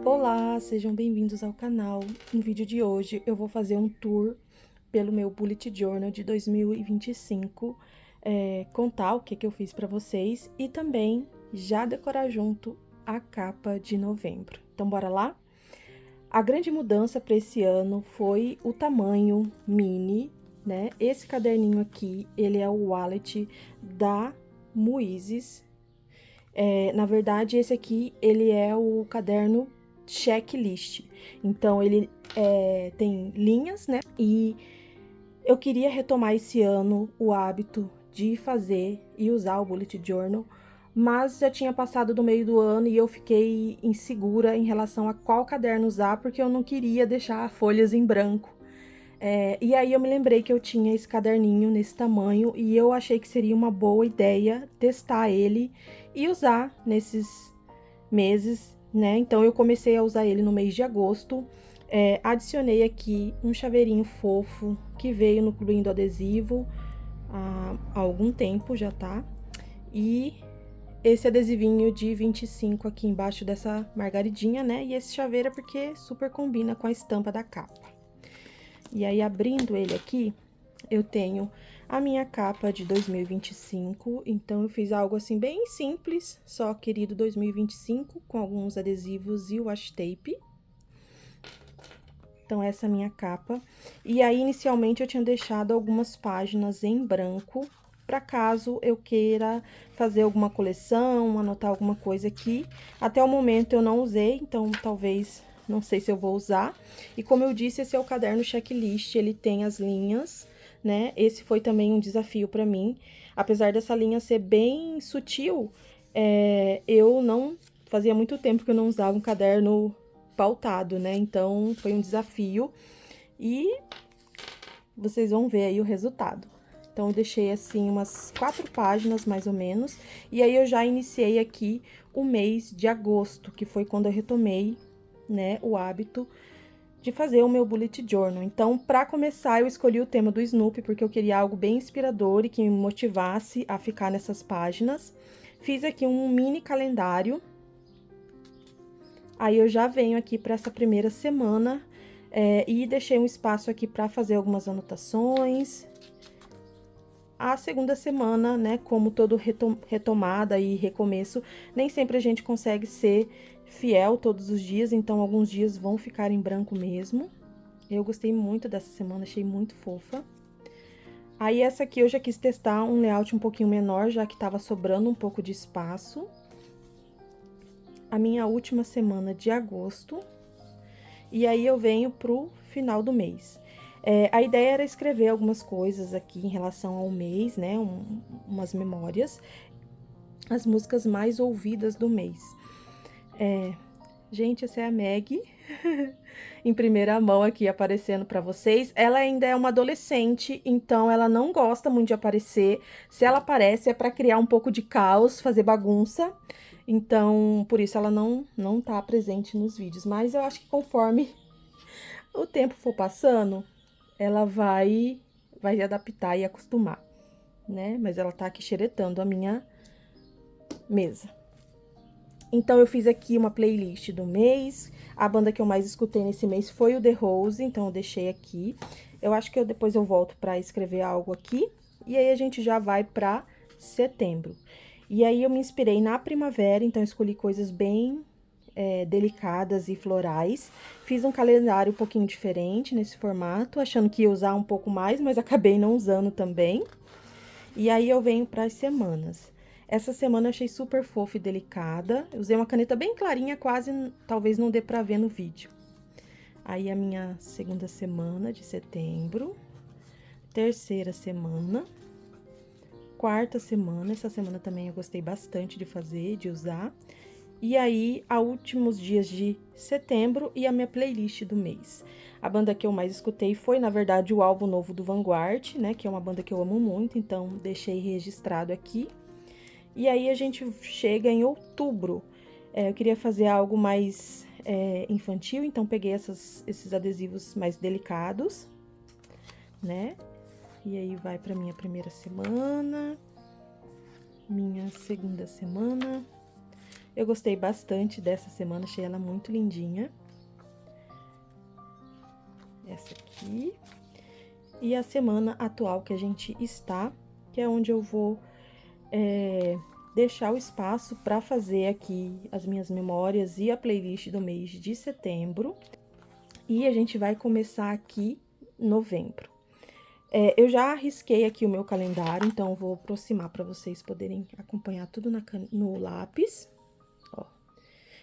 Olá, sejam bem-vindos ao canal. No vídeo de hoje eu vou fazer um tour pelo meu Bullet Journal de 2025, contar o que eu fiz para vocês e também já decorar junto a capa de novembro. Então bora lá? A grande mudança para esse ano foi o tamanho mini, né? Esse caderninho aqui, ele é o wallet da Muizes. Na verdade, esse aqui, ele é o caderno checklist. Então, ele tem linhas, né? E eu queria retomar esse ano o hábito de fazer e usar o Bullet Journal, mas já tinha passado do meio do ano e eu fiquei insegura em relação a qual caderno usar, porque eu não queria deixar folhas em branco. E aí eu me lembrei que eu tinha esse caderninho nesse tamanho e eu achei que seria uma boa ideia testar ele e usar nesses meses, né? Então eu comecei a usar ele no mês de agosto. Adicionei aqui um chaveirinho fofo que veio no clubinho do adesivo há algum tempo já, tá? E esse adesivinho de 25 aqui embaixo dessa margaridinha, né? E esse chaveiro é porque super combina com a estampa da capa. E aí, abrindo ele aqui, eu tenho a minha capa de 2025, então eu fiz algo assim bem simples, só querido 2025, com alguns adesivos e washi tape. Então, essa é a minha capa. E aí, inicialmente, eu tinha deixado algumas páginas em branco, para caso eu queira fazer alguma coleção, anotar alguma coisa aqui. Até o momento eu não usei, então talvez, não sei se eu vou usar. E como eu disse, esse é o caderno checklist, ele tem as linhas, né? Esse foi também um desafio para mim. Apesar dessa linha ser bem sutil, eu não... Fazia muito tempo que eu não usava um caderno pautado, né? Então, foi um desafio e vocês vão ver aí o resultado. Então, eu deixei assim umas 4 páginas, mais ou menos, e aí eu já iniciei aqui o mês de agosto, que foi quando eu retomei, né, o hábito de fazer o meu Bullet Journal. Então, para começar, eu escolhi o tema do Snoopy, porque eu queria algo bem inspirador e que me motivasse a ficar nessas páginas. Fiz aqui um mini calendário. Aí, eu já venho aqui para essa primeira semana e deixei um espaço aqui para fazer algumas anotações. A segunda semana, né, como todo retomada e recomeço, nem sempre a gente consegue ser fiel todos os dias, então alguns dias vão ficar em branco mesmo. Eu gostei muito dessa semana, achei muito fofa. Aí, essa aqui eu já quis testar um layout um pouquinho menor, já que tava sobrando um pouco de espaço. A minha última semana de agosto. E aí, eu venho pro final do mês. A ideia era escrever algumas coisas aqui em relação ao mês, né? Umas memórias. As músicas mais ouvidas do mês. Gente, essa é a Meg, em primeira mão aqui aparecendo pra vocês. Ela ainda é uma adolescente, então ela não gosta muito de aparecer. Se ela aparece é pra criar um pouco de caos, fazer bagunça. Então, por isso ela não tá presente nos vídeos. Mas eu acho que conforme o tempo for passando, ela vai adaptar e acostumar, né? Mas ela tá aqui xeretando a minha mesa. Então, eu fiz aqui uma playlist do mês. A banda que eu mais escutei nesse mês foi o The Rose, então eu deixei aqui. Eu acho que depois eu volto pra escrever algo aqui. E aí, a gente já vai pra setembro. E aí, eu me inspirei na primavera, então eu escolhi coisas bem delicadas e florais. Fiz um calendário um pouquinho diferente nesse formato, achando que ia usar um pouco mais, mas acabei não usando também. E aí, eu venho para as semanas. Essa semana eu achei super fofa e delicada. Eu usei uma caneta bem clarinha, quase, talvez não dê pra ver no vídeo. Aí, a minha segunda semana de setembro. Terceira semana. Quarta semana. Essa semana também eu gostei bastante de fazer, de usar. E aí, a últimos dias de setembro e a minha playlist do mês. A banda que eu mais escutei foi, na verdade, o álbum novo do Vanguard, né? Que é uma banda que eu amo muito, então deixei registrado aqui. E aí, a gente chega em outubro. Eu queria fazer algo mais infantil, então peguei esses adesivos mais delicados, né? E aí, vai pra minha primeira semana, minha segunda semana. Eu gostei bastante dessa semana, achei ela muito lindinha. Essa aqui. E a semana atual que a gente está, que é onde eu vou deixar o espaço para fazer aqui as minhas memórias e a playlist do mês de setembro. E a gente vai começar aqui novembro. Eu já risquei aqui o meu calendário, então eu vou aproximar para vocês poderem acompanhar tudo no lápis. Ó.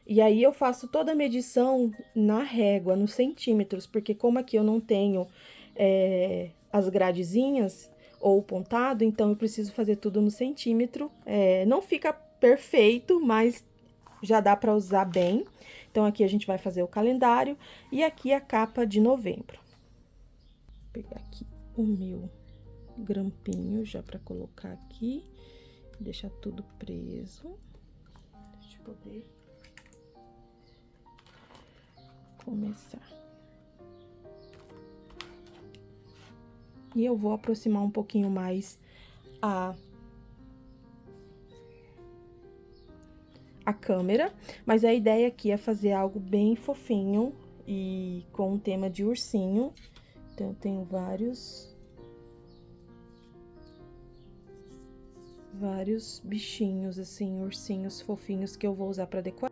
E aí, eu faço toda a medição na régua, nos centímetros, porque como aqui eu não tenho as gradezinhas ou o pontado, então eu preciso fazer tudo no centímetro. Não fica perfeito, mas já dá para usar bem. Então, aqui a gente vai fazer o calendário e aqui a capa de novembro. Vou pegar aqui o meu grampinho já para colocar aqui, deixar tudo preso. Deixa eu poder começar. E eu vou aproximar um pouquinho mais a câmera, mas a ideia aqui é fazer algo bem fofinho e com um tema de ursinho. Então, eu tenho vários bichinhos, assim, ursinhos fofinhos que eu vou usar para decorar.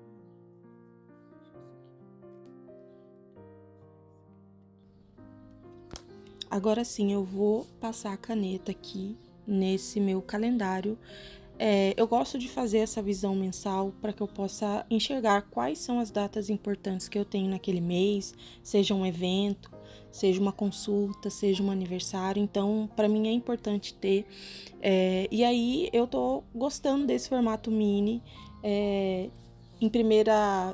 Agora sim, eu vou passar a caneta aqui nesse meu calendário. Eu gosto de fazer essa visão mensal para que eu possa enxergar quais são as datas importantes que eu tenho naquele mês, seja um evento, seja uma consulta, seja um aniversário. Então, para mim é importante ter. E aí, eu tô gostando desse formato mini.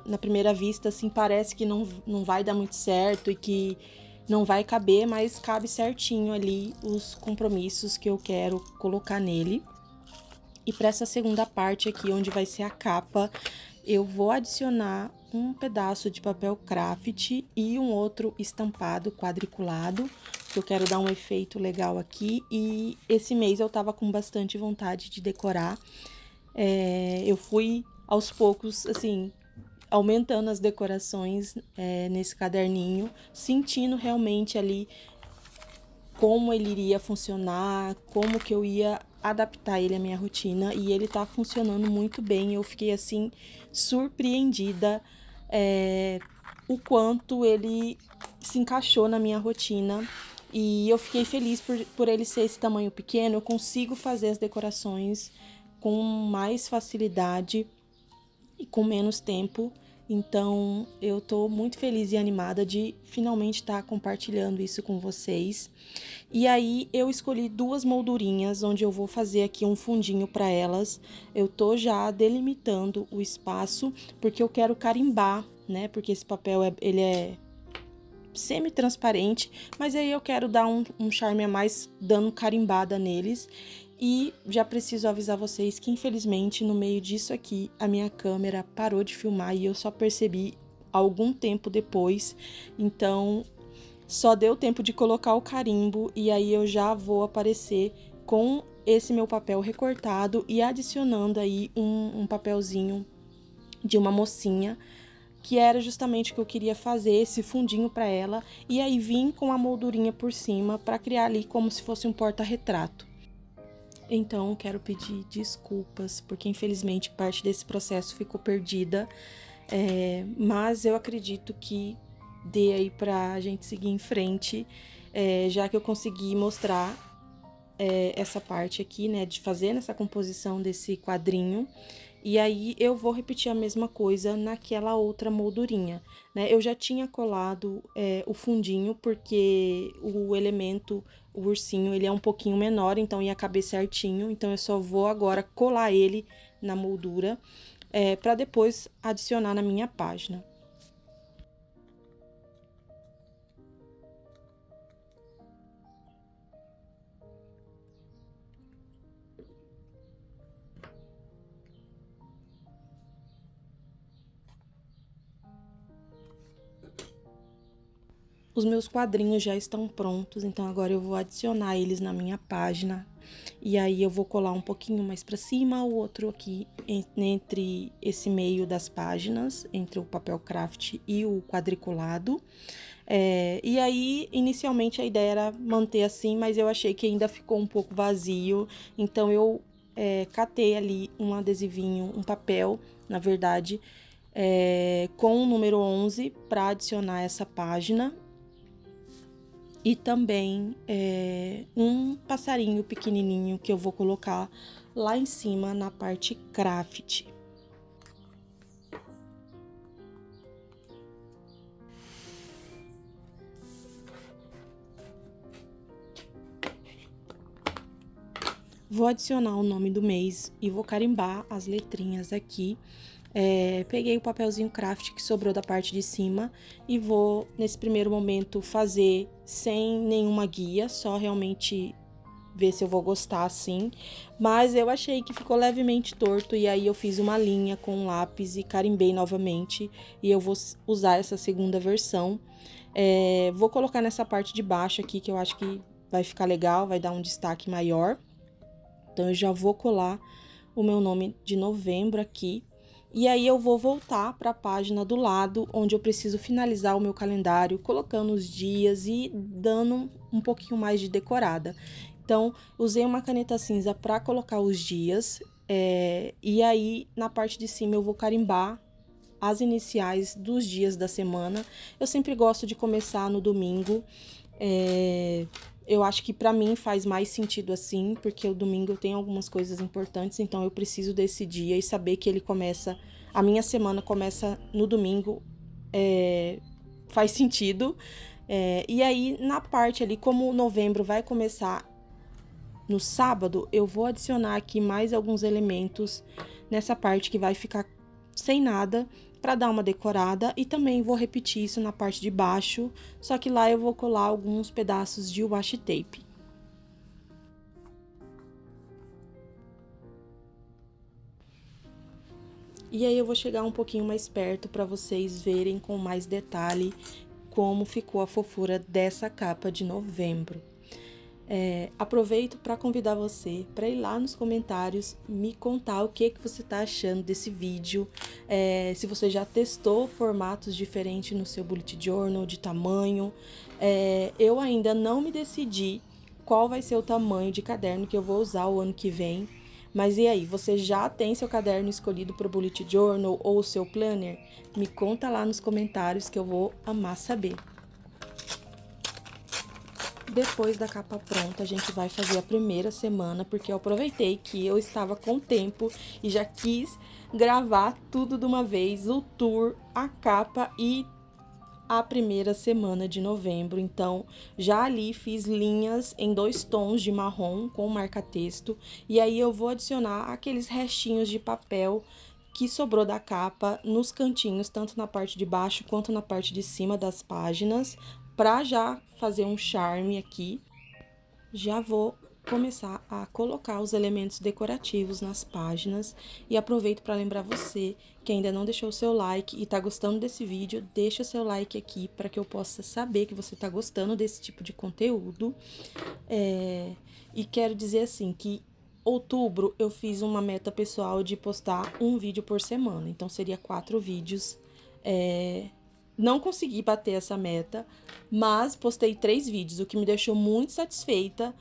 Na primeira vista, assim, parece que não vai dar muito certo e que não vai caber, mas cabe certinho ali os compromissos que eu quero colocar nele. E para essa segunda parte aqui, onde vai ser a capa, eu vou adicionar um pedaço de papel craft e um outro estampado quadriculado, que eu quero dar um efeito legal aqui. E esse mês eu tava com bastante vontade de decorar. Eu fui aos poucos, assim, aumentando as decorações nesse caderninho, sentindo realmente ali como ele iria funcionar, como que eu ia adaptar ele à minha rotina, e ele tá funcionando muito bem. Eu fiquei assim surpreendida o quanto ele se encaixou na minha rotina, e eu fiquei feliz por ele ser esse tamanho pequeno. Eu consigo fazer as decorações com mais facilidade e com menos tempo. Então, eu tô muito feliz e animada de finalmente estar compartilhando isso com vocês. E aí, eu escolhi duas moldurinhas, onde eu vou fazer aqui um fundinho para elas. Eu tô já delimitando o espaço, porque eu quero carimbar, né? Porque esse papel, ele é semi-transparente, mas aí eu quero dar um charme a mais, dando carimbada neles. E já preciso avisar vocês que, infelizmente, no meio disso aqui, a minha câmera parou de filmar e eu só percebi algum tempo depois. Então, só deu tempo de colocar o carimbo e aí eu já vou aparecer com esse meu papel recortado e adicionando aí um papelzinho de uma mocinha, que era justamente o que eu queria fazer, esse fundinho para ela. E aí vim com a moldurinha por cima para criar ali como se fosse um porta-retrato. Então, quero pedir desculpas, porque infelizmente parte desse processo ficou perdida, mas eu acredito que dê aí pra gente seguir em frente, já que eu consegui mostrar essa parte aqui, né, de fazer essa composição desse quadrinho. E aí, eu vou repetir a mesma coisa naquela outra moldurinha, né? Eu já tinha colado o fundinho, porque o elemento, o ursinho, ele é um pouquinho menor, então ia caber certinho. Então, eu só vou agora colar ele na moldura, para depois adicionar na minha página. Os meus quadrinhos já estão prontos, então agora eu vou adicionar eles na minha página. E aí eu vou colar um pouquinho mais pra cima, o outro aqui entre esse meio das páginas, entre o papel craft e o quadriculado. E aí, inicialmente a ideia era manter assim, mas eu achei que ainda ficou um pouco vazio, então eu catei ali um adesivinho, um papel, na verdade, com o número 11 para adicionar essa página. E também um passarinho pequenininho que eu vou colocar lá em cima na parte craft. Vou adicionar o nome do mês e vou carimbar as letrinhas aqui. Peguei o papelzinho craft que sobrou da parte de cima e vou, nesse primeiro momento, fazer sem nenhuma guia, só realmente ver se eu vou gostar assim. Mas eu achei que ficou levemente torto e aí eu fiz uma linha com lápis e carimbei novamente. E eu vou usar essa segunda versão. Vou colocar nessa parte de baixo aqui, que eu acho que vai ficar legal, vai dar um destaque maior. Então, eu já vou colar o meu nome de novembro aqui. E aí, eu vou voltar para a página do lado, onde eu preciso finalizar o meu calendário, colocando os dias e dando um pouquinho mais de decorada. Então, usei uma caneta cinza para colocar os dias. E aí, na parte de cima, eu vou carimbar as iniciais dos dias da semana. Eu sempre gosto de começar no domingo. Eu acho que pra mim faz mais sentido assim, porque o domingo eu tenho algumas coisas importantes, então eu preciso desse dia e saber que ele começa, a minha semana começa no domingo, faz sentido. E aí, na parte ali, como novembro vai começar no sábado, eu vou adicionar aqui mais alguns elementos nessa parte que vai ficar sem nada, para dar uma decorada, e também vou repetir isso na parte de baixo, só que lá eu vou colar alguns pedaços de washi tape. E aí eu vou chegar um pouquinho mais perto para vocês verem com mais detalhe como ficou a fofura dessa capa de novembro. Aproveito para convidar você para ir lá nos comentários me contar o que você está achando desse vídeo, se você já testou formatos diferentes no seu bullet journal, de tamanho. Eu ainda não me decidi qual vai ser o tamanho de caderno que eu vou usar o ano que vem, mas e aí, você já tem seu caderno escolhido para o bullet journal ou o seu planner? Me conta lá nos comentários que eu vou amar saber. Depois da capa pronta, a gente vai fazer a primeira semana, porque eu aproveitei que eu estava com tempo e já quis gravar tudo de uma vez, o tour, a capa e a primeira semana de novembro. Então, já ali fiz linhas em 2 tons de marrom com marca-texto, e aí eu vou adicionar aqueles restinhos de papel que sobrou da capa nos cantinhos, tanto na parte de baixo quanto na parte de cima das páginas, para já fazer um charme aqui. Já vou começar a colocar os elementos decorativos nas páginas e aproveito para lembrar você que ainda não deixou o seu like e tá gostando desse vídeo, deixa o seu like aqui para que eu possa saber que você tá gostando desse tipo de conteúdo. E quero dizer assim que outubro eu fiz uma meta pessoal de postar um vídeo por semana, então seria 4 vídeos. Não consegui bater essa meta, mas postei 3 vídeos, o que me deixou muito satisfeita.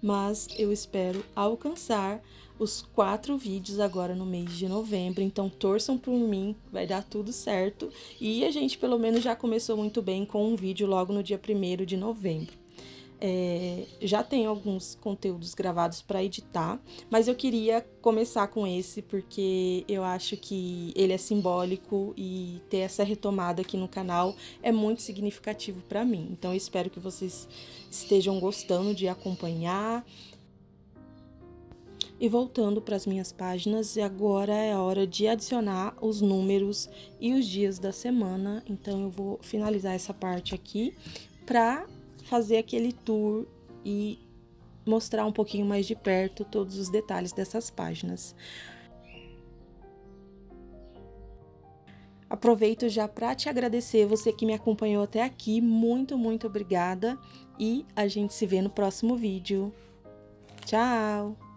Mas eu espero alcançar os 4 vídeos agora no mês de novembro, então torçam por mim, vai dar tudo certo. E a gente pelo menos já começou muito bem com um vídeo logo no dia 1º de novembro. Já tenho alguns conteúdos gravados para editar, mas eu queria começar com esse porque eu acho que ele é simbólico e ter essa retomada aqui no canal é muito significativo para mim. Então eu espero que vocês estejam gostando de acompanhar. E voltando para as minhas páginas, agora é a hora de adicionar os números e os dias da semana. Então eu vou finalizar essa parte aqui para fazer aquele tour e mostrar um pouquinho mais de perto todos os detalhes dessas páginas. Aproveito já para te agradecer, você que me acompanhou até aqui, muito, muito obrigada, e a gente se vê no próximo vídeo. Tchau!